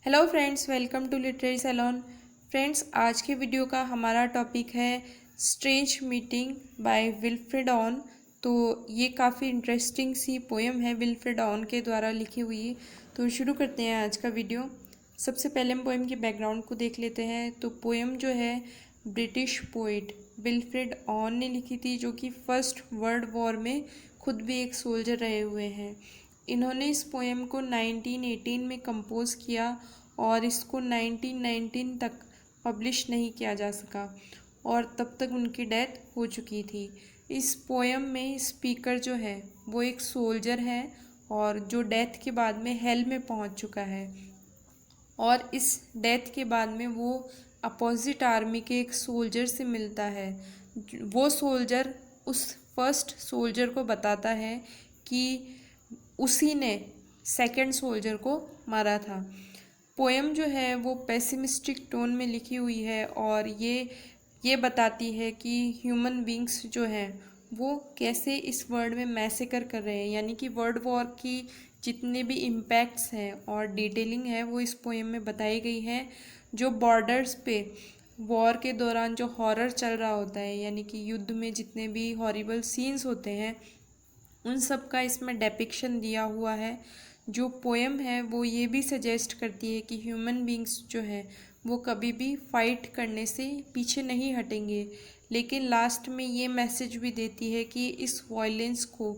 Hello friends, welcome to literary salon. Friends, आज के video का हमारा टॉपिक है strange meeting by Wilfred Owen. तो ये काफ़ी इंटरेस्टिंग सी पोएम है विल्फ्रेड ऑन के द्वारा लिखी हुई। तो शुरू करते हैं आज का वीडियो। सबसे पहले हम पोएम के बैकग्राउंड को देख लेते हैं। तो पोएम जो है ब्रिटिश पोइट विल्फ्रेड ऑन ने लिखी थी, जो कि फर्स्ट वर्ल्ड वॉर में खुद भी एक सोल्जर रहे हुए हैं। इन्होंने इस पोएम को 1918 में कंपोज किया और इसको 1919 तक पब्लिश नहीं किया जा सका और तब तक उनकी डेथ हो चुकी थी। इस पोएम में स्पीकर जो है वो एक सोल्जर है और जो डेथ के बाद में हेल में पहुंच चुका है, और इस डेथ के बाद में वो अपोजिट आर्मी के एक सोल्जर से मिलता है। वो सोल्जर उस फर्स्ट सोल्जर को बताता है कि उसी ने सेकंड सोल्जर को मारा था। पोएम जो है वो पेसिमिस्टिक टोन में लिखी हुई है और ये बताती है कि ह्यूमन बींग्स जो हैं वो कैसे इस वर्ल्ड में मैसेकर कर रहे हैं, यानी कि वर्ल्ड वॉर की जितने भी इम्पैक्ट्स हैं और डिटेलिंग है वो इस पोएम में बताई गई है। जो बॉर्डर्स पे वॉर के दौरान जो हॉरर चल रहा होता है, यानी कि युद्ध में जितने भी हॉरिबल सीन्स होते हैं, उन सब का इसमें डेपिक्शन दिया हुआ है। जो पोएम है वो ये भी सजेस्ट करती है कि ह्यूमन बींग्स जो है वो कभी भी फाइट करने से पीछे नहीं हटेंगे, लेकिन लास्ट में ये मैसेज भी देती है कि इस वायलेंस को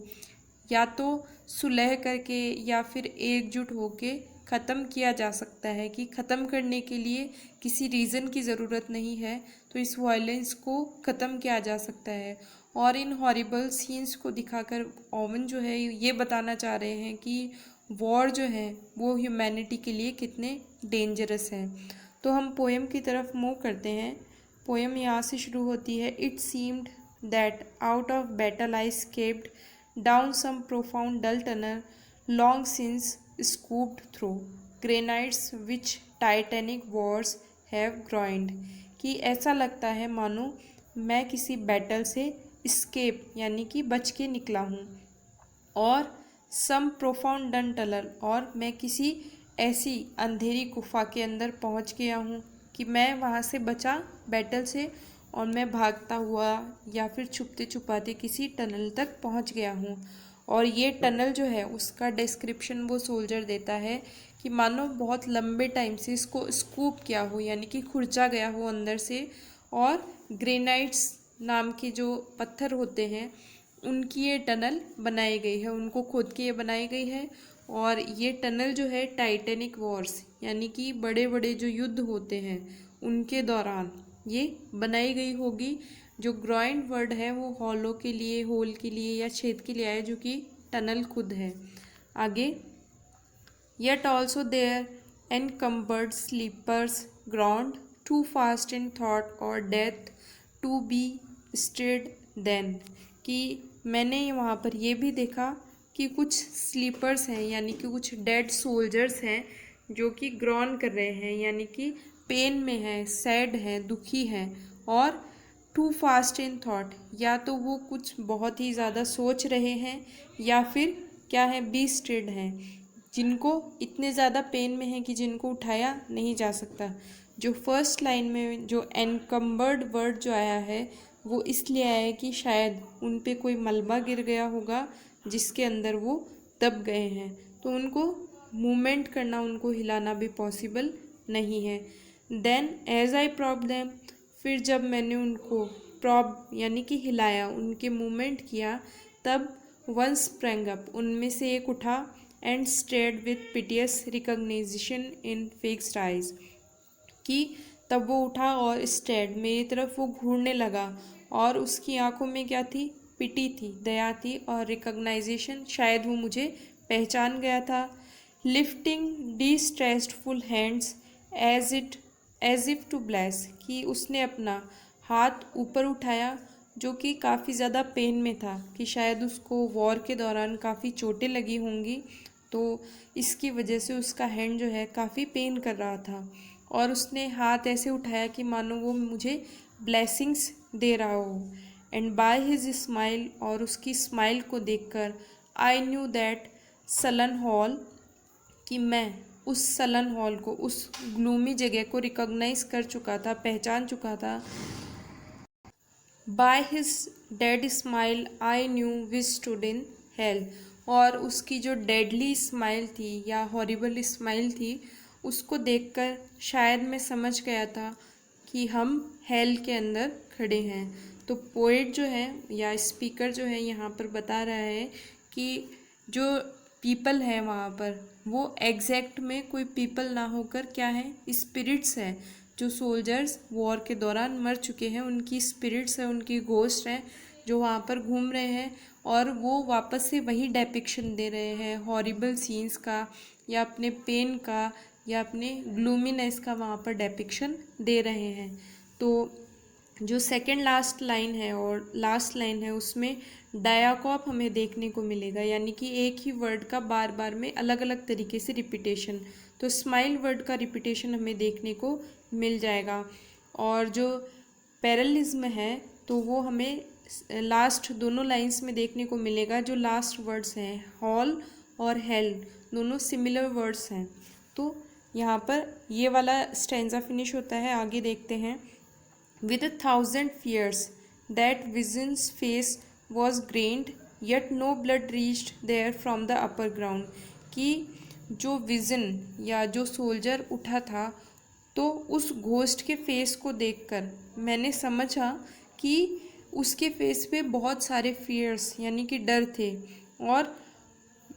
या तो सुलह करके या फिर एकजुट होके ख़त्म किया जा सकता है, कि ख़त्म करने के लिए किसी रीज़न की ज़रूरत नहीं है, तो इस वायलेंस को ख़त्म किया जा सकता है। और इन हॉरिबल सीन्स को दिखाकर ओवन जो है ये बताना चाह रहे हैं कि वॉर जो है वो ह्यूमैनिटी के लिए कितने डेंजरस है। तो हम पोएम की तरफ मूव करते हैं। पोएम यहाँ से शुरू होती है। It seemed that out of battle I escaped down some profound dull tunnel long since scooped through granites which titanic wars have groined. कि ऐसा लगता है मानो मैं किसी बैटल से स्केप यानी कि बच के निकला हूँ, और सम प्रोफाउंड डन टनल, और मैं किसी ऐसी अंधेरी गुफा के अंदर पहुँच गया हूँ कि मैं वहाँ से बचा बैटल से और मैं भागता हुआ या फिर छुपते छुपाते किसी टनल तक पहुँच गया हूँ। और ये टनल जो है उसका डिस्क्रिप्शन वो सोल्जर देता है कि मानो बहुत लंबे टाइम से इसको स्कूप किया हो, यानी कि खुरचा गया हो अंदर से, और ग्रेनाइट्स नाम के जो पत्थर होते हैं उनकी ये टनल बनाई गई है, उनको खोद के ये बनाई गई है। और ये टनल जो है टाइटैनिक वॉर्स यानी कि बड़े बड़े जो युद्ध होते हैं उनके दौरान ये बनाई गई होगी। जो ग्रॉइंड वर्ड है वो हॉलो के लिए, होल के लिए या छेद के लिए आए, जो कि टनल खुद है। आगे, yet also there encumbered sleepers groaned too fast in thought or death to bestirred then. कि मैंने वहाँ पर ये भी देखा कि कुछ स्लीपर्स हैं, यानी कि कुछ डेड सोल्जर्स हैं जो कि ग्रॉन कर रहे हैं, यानी कि पेन में है, सैड है, दुखी है। और टू फास्ट इन थॉट, या तो वो कुछ बहुत ही ज़्यादा सोच रहे हैं या फिर क्या है, बी स्टेड हैं, जिनको इतने ज़्यादा पेन में है कि जिनको उठाया नहीं जा सकता। जो फर्स्ट लाइन में जो एनकम्बर्ड वर्ड जो आया है वो इसलिए आया है कि शायद उन पे कोई मलबा गिर गया होगा जिसके अंदर वो दब गए हैं, तो उनको मूवमेंट करना, उनको हिलाना भी पॉसिबल नहीं है। Then as I probed them, फिर जब मैंने उनको प्रॉप यानी कि हिलाया, उनके मूवमेंट किया, तब वन स्प्रैंग अप, उनमें से एक उठा, and stared with piteous recognition in fixed eyes. कि तब वो उठा और स्टेड, मेरी तरफ वो घूरने लगा, और उसकी आंखों में क्या थी, पिटी थी, दया थी, और रिकग्नाइजेशन, शायद वो मुझे पहचान गया था। Lifting distressful hands as if to bless, कि उसने अपना हाथ ऊपर उठाया जो कि काफ़ी ज़्यादा पेन में था, कि शायद उसको वॉर के दौरान काफ़ी चोटें लगी होंगी, तो इसकी वजह से उसका हैंड जो है काफ़ी पेन कर रहा था। और उसने हाथ ऐसे उठाया कि मानो वो मुझे ब्लेसिंग्स दे रहा हो। एंड बाय हिज स्माइल, और उसकी स्माइल को देखकर, I knew that sullen hall, कि मैं उस सलन हॉल को, उस ग्लूमी जगह को रिकॉग्नाइज कर चुका था, पहचान चुका था। By his dead smile I knew we stood in hell. और उसकी जो डेडली स्माइल थी या हॉरिबल स्माइल थी, उसको देखकर शायद मैं समझ गया था कि हम हेल के अंदर खड़े हैं। तो पोएट जो है या स्पीकर जो है यहाँ पर बता रहा है कि जो पीपल है वहाँ पर, वो एग्जैक्ट में कोई पीपल ना होकर क्या है, स्पिरिट्स है। जो सोल्जर्स वॉर के दौरान मर चुके हैं, उनकी स्पिरिट्स है, उनकी घोस्ट हैं जो वहाँ पर घूम रहे हैं, और वो वापस से वही डेपिक्शन दे रहे हैं हॉरिबल सीन्स का, या अपने पेन का, या अपने ग्लूमीनेस का वहाँ पर डेपिक्शन दे रहे हैं। तो जो सेकंड लास्ट लाइन है और लास्ट लाइन है, उसमें डायाकॉप हमें देखने को मिलेगा, यानी कि एक ही वर्ड का बार बार में अलग अलग तरीके से रिपीटेशन। तो स्माइल वर्ड का रिपीटेशन हमें देखने को मिल जाएगा। और जो पैरेलिज्म है तो वो हमें लास्ट दोनों लाइंस में देखने को मिलेगा। जो लास्ट वर्ड्स हैं हॉल और हेल, दोनों सिमिलर वर्ड्स हैं। तो यहाँ पर ये वाला स्टैंजा फिनिश होता है। आगे देखते हैं। With 1,000 fears, that vision's face was grained, yet no blood reached there from the upper ground। कि जो विज़न या जो सोल्जर उठा था, तो उस घोस्ट के फेस को देखकर मैंने समझा कि उसके फेस पे बहुत सारे फियर्स यानी कि डर थे, और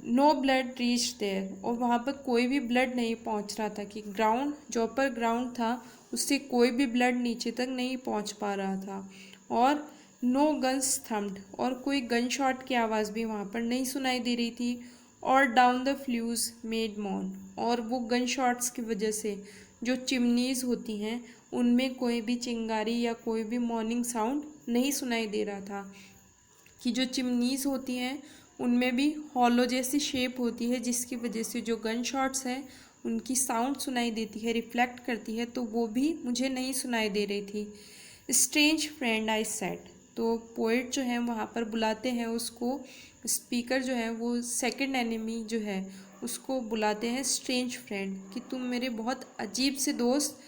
नो ब्लड रीच देयर, और वहाँ पर कोई भी ब्लड नहीं पहुँच रहा था। कि ग्राउंड, जो ऊपर ग्राउंड था, उससे कोई भी ब्लड नीचे तक नहीं पहुँच पा रहा था। और नो गन्स थम्ड, और कोई गन शॉट की आवाज़ भी वहाँ पर नहीं सुनाई दे रही थी। और डाउन द फ्लूज मेड मॉन, और वो गन शॉट्स की वजह से जो चिमनीज़ होती हैं उनमें कोई भी चिंगारी या कोई भी मॉर्निंग साउंड नहीं सुनाई दे रहा था। कि जो चिमनीज़ होती हैं उनमें भी हॉलो जैसी शेप होती है, जिसकी वजह से जो गन शॉट्स हैं उनकी साउंड सुनाई देती है, रिफ्लेक्ट करती है, तो वो भी मुझे नहीं सुनाई दे रही थी। स्ट्रेंज फ्रेंड आई सेड, तो पोइट जो है वहाँ पर बुलाते हैं उसको, स्पीकर जो है वो सेकंड एनिमी जो है उसको बुलाते हैं स्ट्रेंज फ्रेंड, कि तुम मेरे बहुत अजीब से दोस्त।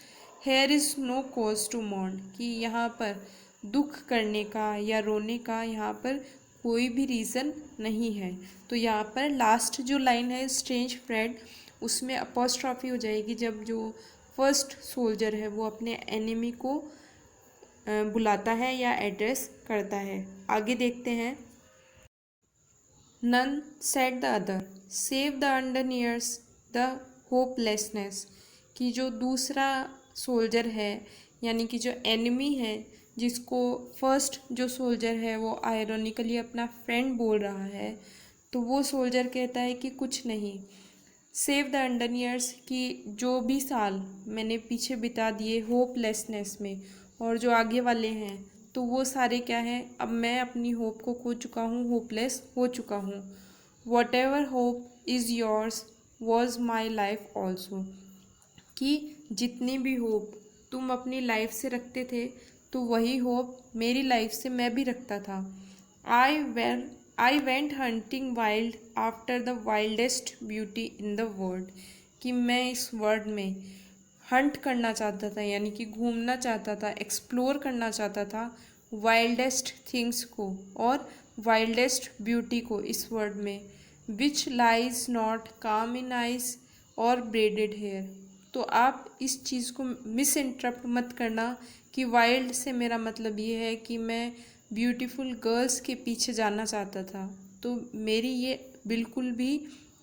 Here is no cause to mourn, कि यहाँ पर दुख करने का या रोने का यहाँ पर कोई भी रीज़न नहीं है। तो यहाँ पर लास्ट जो लाइन है स्ट्रेंज फ्रेंड, उसमें अपोस्ट्रॉफी हो जाएगी जब जो फर्स्ट सोल्जर है वो अपने एनिमी को बुलाता है या एड्रेस करता है। आगे देखते हैं। None said the other, save the undone years the hopelessness, कि जो दूसरा सोल्जर है यानी कि जो एनिमी है, जिसको फर्स्ट जो सोल्जर है वो आयरॉनिकली अपना फ्रेंड बोल रहा है, तो वो सोल्जर कहता है कि कुछ नहीं, सेव द अंडरनियर्स, कि जो भी साल मैंने पीछे बिता दिए होपलेसनेस में, और जो आगे वाले हैं तो वो सारे क्या हैं, अब मैं अपनी होप को खो चुका हूँ, होपलेस हो चुका हूँ। What ever hope is yours was my life also, कि जितनी भी होप तुम अपनी लाइफ से रखते थे, तो वही होप मेरी लाइफ से मैं भी रखता था। I went hunting wild after the wildest beauty in the world, कि मैं इस वर्ल्ड में हंट करना चाहता था, यानी कि घूमना चाहता था, एक्सप्लोर करना चाहता था वाइल्डेस्ट थिंग्स को और वाइल्डेस्ट ब्यूटी को इस वर्ल्ड में, विच लाइज नॉट काम इन आइज और ब्रेडेड हेयर। तो आप इस चीज़ को मिस इंटरप्ट मत करना कि वाइल्ड से मेरा मतलब ये है कि मैं ब्यूटीफुल गर्ल्स के पीछे जाना चाहता था, तो मेरी ये बिल्कुल भी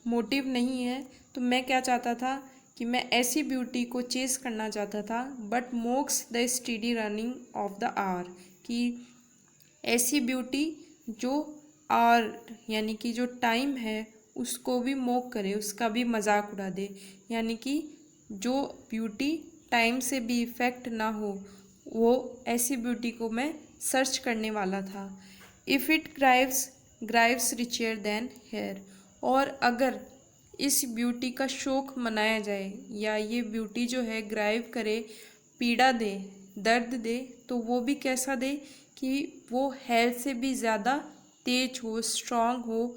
मोटिव नहीं है। तो मैं क्या चाहता था कि मैं ऐसी ब्यूटी को चेस करना चाहता था, but mocks the steady running of the hour, कि ऐसी ब्यूटी जो आवर यानी कि जो टाइम है उसको भी मोक करे, उसका भी मजाक उड़ा दे, यानी कि जो ब्यूटी टाइम से भी इफ़ेक्ट ना हो, वो ऐसी ब्यूटी को मैं सर्च करने वाला था। If it grieves richer than here, और अगर इस ब्यूटी का शौक मनाया जाए या ये ब्यूटी जो है ग्राइव करे, पीड़ा दे, दर्द दे, तो वो भी कैसा दे कि वो हेयर से भी ज़्यादा तेज हो, स्ट्रांग हो,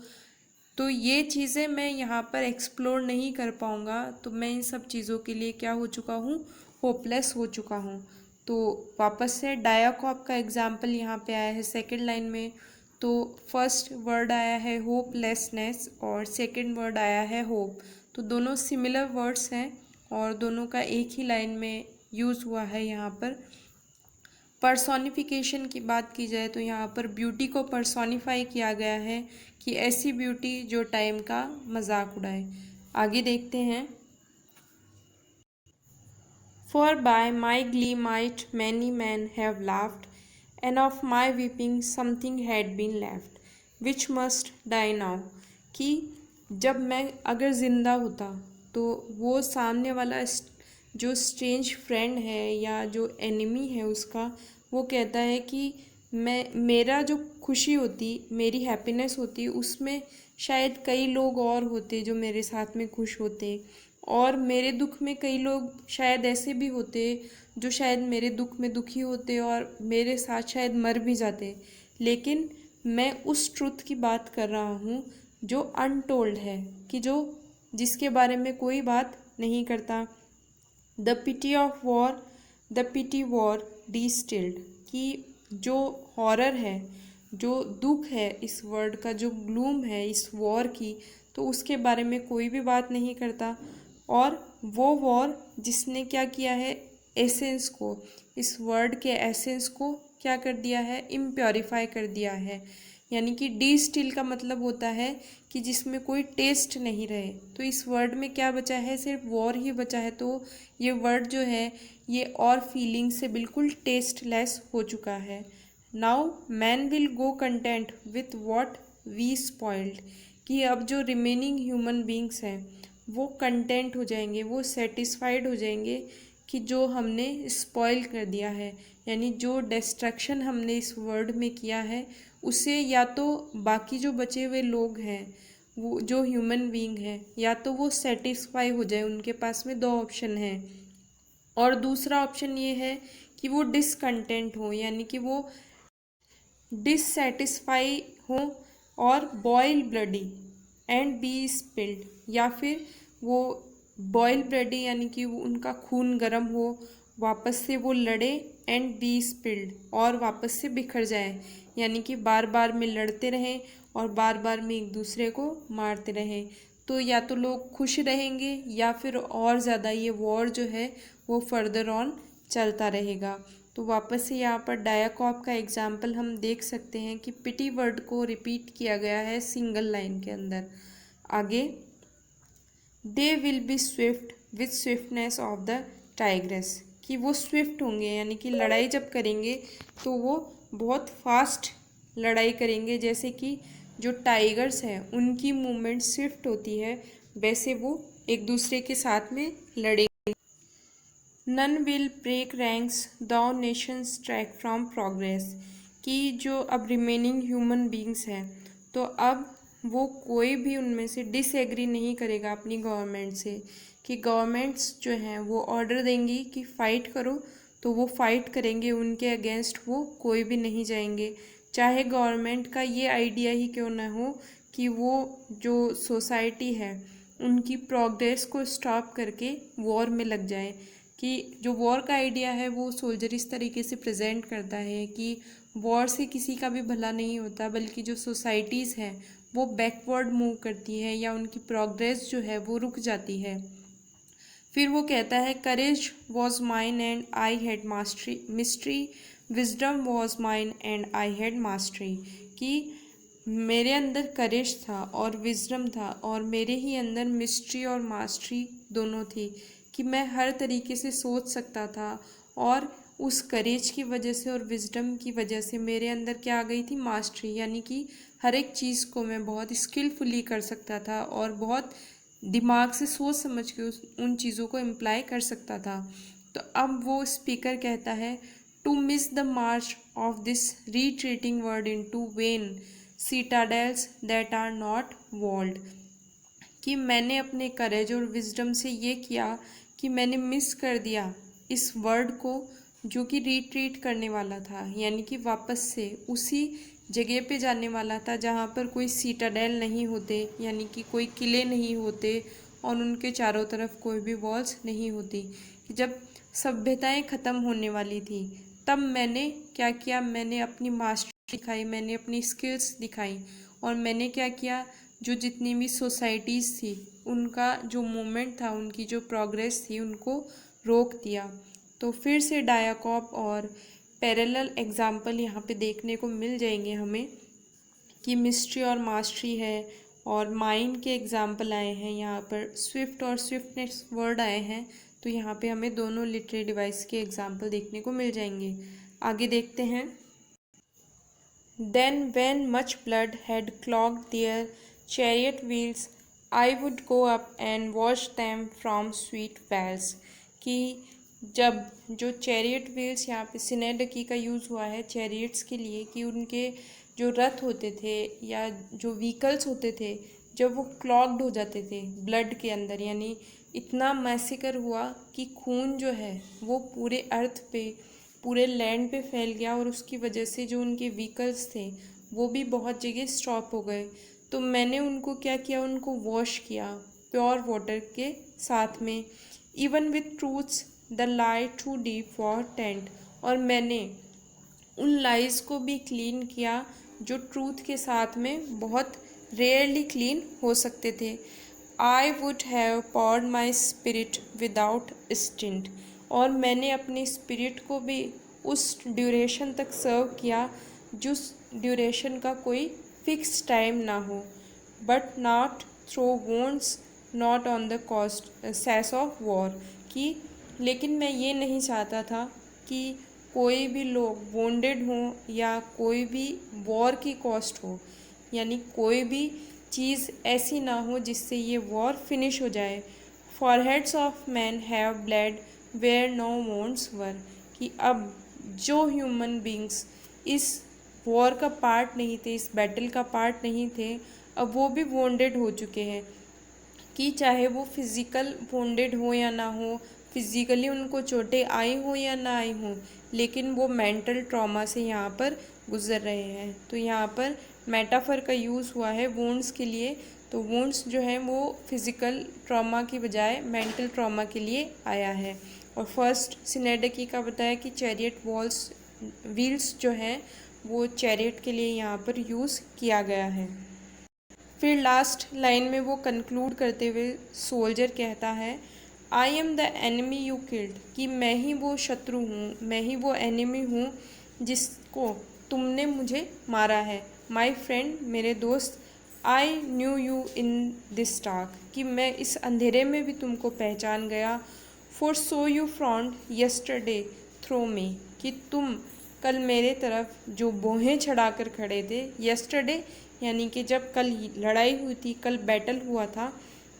तो ये चीज़ें मैं यहाँ पर एक्सप्लोर नहीं कर पाऊँगा, तो मैं इन सब चीज़ों के लिए क्या हो चुका हूँ, होपलेस हो चुका हूँ। तो वापस से डायाकॉप का एग्जाम्पल यहाँ पे आया है सेकंड लाइन में। तो फर्स्ट वर्ड आया है होपलेसनेस और सेकंड वर्ड आया है होप। तो दोनों सिमिलर वर्ड्स हैं और दोनों का एक ही लाइन में यूज़ हुआ है यहाँ पर। पर्सोनिफिकेशन की बात की जाए तो यहाँ पर ब्यूटी को पर्सोनिफाई किया गया है कि ऐसी ब्यूटी जो टाइम का मजाक उड़ाए। आगे देखते हैं। For by my glee might many men have laughed, and of my weeping something had been left, which must die now। कि जब मैं अगर ज़िंदा होता तो वो सामने वाला जो स्ट्रेंज फ्रेंड है या जो एनिमी है उसका, वो कहता है कि मेरा जो खुशी होती, मेरी हैप्पीनेस होती, उसमें शायद कई लोग और होते जो मेरे साथ में खुश होते, और मेरे दुख में कई लोग शायद ऐसे भी होते जो शायद मेरे दुख में दुखी होते और मेरे साथ शायद मर भी जाते। लेकिन मैं उस ट्रुथ की बात कर रहा हूँ जो अनटोल्ड है, कि जिसके बारे में कोई बात नहीं करता। The pity of war, the pity war distilled. कि जो हॉरर है, जो दुख है इस वर्ड का, जो ग्लूम है इस वॉर की, तो उसके बारे में कोई भी बात नहीं करता। और वो वॉर जिसने क्या किया है, एसेंस को, इस वर्ड के एसेंस को क्या कर दिया है, इम्प्योरीफाई कर दिया है। यानी कि डिस्टिल का मतलब होता है कि जिसमें कोई टेस्ट नहीं रहे। तो इस वर्ड में क्या बचा है, सिर्फ वॉर ही बचा है। तो ये वर्ड जो है ये और फीलिंग से बिल्कुल टेस्टलेस हो चुका है। Now men will go content with what we spoiled. कि अब जो रिमेनिंग ह्यूमन बींग्स हैं वो कंटेंट हो जाएंगे, वो सेटिस्फाइड हो जाएंगे कि जो हमने स्पॉइल कर दिया है, यानी जो डिस्ट्रक्शन हमने इस वर्ल्ड में किया है उसे या तो बाकी जो बचे हुए लोग हैं, वो जो ह्यूमन बीइंग हैं, या तो वो सेटिस्फाई हो जाए, उनके पास में दो ऑप्शन हैं। और दूसरा ऑप्शन ये है कि वो डिसकंटेंट हो, यानी कि वो डिससेटिस्फाई हो और boil bloody and be spilled, या फिर वो बॉयल ब्लडी यानी कि वो उनका खून गर्म हो, वापस से वो लड़े, एंड बी स्पिल्ड और वापस से बिखर जाए, यानी कि बार बार में लड़ते रहें और बार बार में एक दूसरे को मारते रहें। तो या तो लोग खुश रहेंगे या फिर और ज़्यादा ये वॉर जो है वो फर्दर ऑन चलता रहेगा। तो वापस से यहाँ पर डायाकॉप का एग्जाम्पल हम देख सकते हैं कि पिटी वर्ड को रिपीट किया गया है सिंगल लाइन के अंदर। आगे, they will be swift with swiftness of the tigress. कि वो स्विफ्ट होंगे, यानी कि लड़ाई जब करेंगे तो वो बहुत फास्ट लड़ाई करेंगे। जैसे कि जो टाइगर्स हैं उनकी मूवमेंट स्विफ्ट होती है, वैसे वो एक दूसरे के साथ में लड़ेंगे। None will break ranks though nations trek from progress. कि जो अब रिमेनिंग ह्यूमन बींग्स हैं तो अब वो कोई भी उनमें से डिसएग्री नहीं करेगा अपनी गवर्नमेंट से। कि गवर्नमेंट्स जो हैं वो ऑर्डर देंगी कि फ़ाइट करो तो वो फ़ाइट करेंगे, उनके अगेंस्ट वो कोई भी नहीं जाएंगे। चाहे गवर्नमेंट का ये आइडिया ही क्यों ना हो कि वो जो सोसाइटी है उनकी प्रोग्रेस को स्टॉप करके वॉर में लग जाए। कि जो वॉर का आइडिया है वो सोल्जर इस तरीके से प्रेजेंट करता है कि वॉर से किसी का भी भला नहीं होता, बल्कि जो सोसाइटीज़ हैं वो बैकवर्ड मूव करती है या उनकी प्रोग्रेस जो है वो रुक जाती है। फिर वो कहता है, courage was mine and I had mastery mystery, wisdom was mine and I had mastery. कि मेरे अंदर करेज था और विजडम था और मेरे ही अंदर मिस्ट्री और मास्टरी दोनों थी। कि मैं हर तरीके से सोच सकता था और उस करेज की वजह से और विजडम की वजह से मेरे अंदर क्या आ गई थी, मास्टरी। यानी कि हर एक चीज़ को मैं बहुत स्किलफुली कर सकता था और बहुत दिमाग से सोच समझ के उन चीज़ों को इम्प्लाई कर सकता था। तो अब वो स्पीकर कहता है, to miss the march of this retreating world into vain citadels that are not walled. कि मैंने अपने करेज और विजडम से ये किया कि मैंने मिस कर दिया इस वर्ड को जो कि रिट्रीट करने वाला था, यानी कि वापस से उसी जगह पे जाने वाला था जहाँ पर कोई सीटाडेल नहीं होते, यानी कि कोई किले नहीं होते और उनके चारों तरफ कोई भी वॉल्स नहीं होती। जब सभ्यताएं ख़त्म होने वाली थी तब मैंने क्या किया, मैंने अपनी मास्टरी दिखाई, मैंने अपनी स्किल्स दिखाई और मैंने क्या किया, जो जितनी भी सोसाइटीज़ थी उनका जो मूवमेंट था, उनकी जो प्रोग्रेस थी, उनको रोक दिया। तो फिर से डायाकॉप और पैरेलल एग्जाम्पल यहाँ पे देखने को मिल जाएंगे हमें कि मिस्ट्री और मास्टरी है, और माइंड के एग्जाम्पल आए हैं यहाँ पर, स्विफ्ट और स्विफ्टनेस वर्ड आए हैं। तो यहाँ पे हमें दोनों लिटरेरी डिवाइस के एग्जाम्पल देखने को मिल जाएंगे। आगे देखते हैं। Then when much blood had clogged their chariot wheels, I would go up and watch them from sweet wells। कि जब जो चैरियट व्हील्स, यहाँ पे सिनेडकी का यूज़ हुआ है चैरियट्स के लिए, कि उनके जो रथ होते थे या जो व्हीकल्स होते थे, जब वो क्लॉग्ड हो जाते थे ब्लड के अंदर, यानी इतना मैसेकर हुआ कि खून जो है वो पूरे अर्थ पे, पूरे लैंड पे फैल गया और उसकी वजह से जो उनके व्हीकल्स थे वो भी बहुत जगह स्टॉप हो गए। तो मैंने उनको क्या किया, उनको वॉश किया प्योर वाटर के साथ में। Even with truths the lie too deep for taint, और मैंने उन लाइज को भी क्लीन किया जो ट्रूथ के साथ में बहुत रेयरली क्लीन हो सकते थे। I would have poured my spirit without stint, और मैंने अपनी स्पिरिट को भी उस ड्यूरेशन तक सर्व किया जिस ड्यूरेशन का कोई फिक्स टाइम ना हो। But not through wounds not on the cost cess of war, कि लेकिन मैं ये नहीं चाहता था कि कोई भी लोग वोंडेड हों या कोई भी वॉर की कॉस्ट हो, यानी कोई भी चीज़ ऐसी ना हो जिससे ये वॉर फिनिश हो जाए। Foreheads of men have bled where no wounds were, कि अब जो ह्यूमन बींग्स इस वॉर का पार्ट नहीं थे, इस बैटल का पार्ट नहीं थे, अब वो भी वोंडेड हो चुके हैं। कि चाहे वो फिज़िकल वोंडेड हो या ना हो, फिज़िकली उनको चोटें आई हो या ना आई हो, लेकिन वो मेंटल ट्रॉमा से यहाँ पर गुज़र रहे हैं। तो यहाँ पर मेटाफर का यूज़ हुआ है वोंड्स के लिए। तो वोंड्स जो है वो फिज़िकल ट्रॉमा की बजाय मेंटल ट्रॉमा के लिए आया है। और फर्स्ट सिनेडकी का बताया कि चैरियट वॉल्स व्हील्स जो हैं वो चैरियट के लिए यहाँ पर यूज़ किया गया है। फिर लास्ट लाइन में वो कंक्लूड करते हुए सोल्जर कहता है, I am the enemy you killed, कि मैं ही वो शत्रु हूँ, मैं ही वो एनिमी हूँ जिसको तुमने मुझे मारा है। माई फ्रेंड, मेरे दोस्त, I knew you in this dark, कि मैं इस अंधेरे में भी तुमको पहचान गया। For so you frowned yesterday through me, कि तुम कल मेरे तरफ जो बोहें चढ़ा कर खड़े थे, यस्टरडे यानी कि जब कल लड़ाई हुई थी, कल बैटल हुआ था,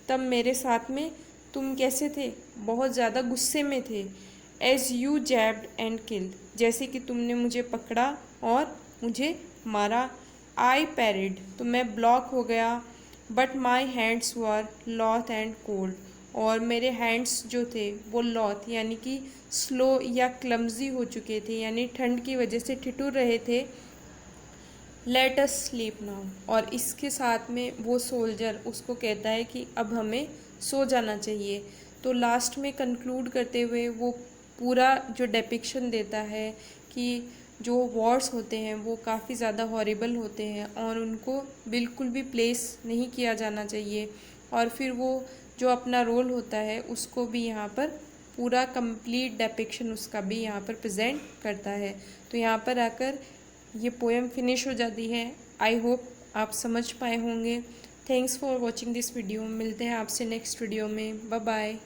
तब मेरे साथ में तुम कैसे थे, बहुत ज़्यादा गुस्से में थे। एज यू जैब्ड एंड किल्ड, जैसे कि तुमने मुझे पकड़ा और मुझे मारा। आई पैरिड, तो मैं ब्लॉक हो गया। But my hands were loath and cold, और मेरे हैंड्स जो थे वो लॉथ यानी कि स्लो या क्लमजी हो चुके थे, यानी ठंड की वजह से ठिठुर रहे थे। लेट अस स्लीप नाउ, और इसके साथ में वो सोल्जर उसको कहता है कि अब हमें सो जाना चाहिए। तो लास्ट में कंक्लूड करते हुए वो पूरा जो डेपिक्शन देता है कि जो वॉर्स होते हैं वो काफ़ी ज़्यादा हॉरिबल होते हैं और उनको बिल्कुल भी प्लेस नहीं किया जाना चाहिए। और फिर वो जो अपना रोल होता है उसको भी यहाँ पर पूरा कंप्लीट डेपिक्शन उसका भी यहाँ पर प्रेजेंट करता है। तो यहाँ पर आकर ये पोएम फिनिश हो जाती है। आई होप आप समझ पाए होंगे। Thanks for watching this video. मिलते हैं आपसे नेक्स्ट वीडियो में। Bye bye.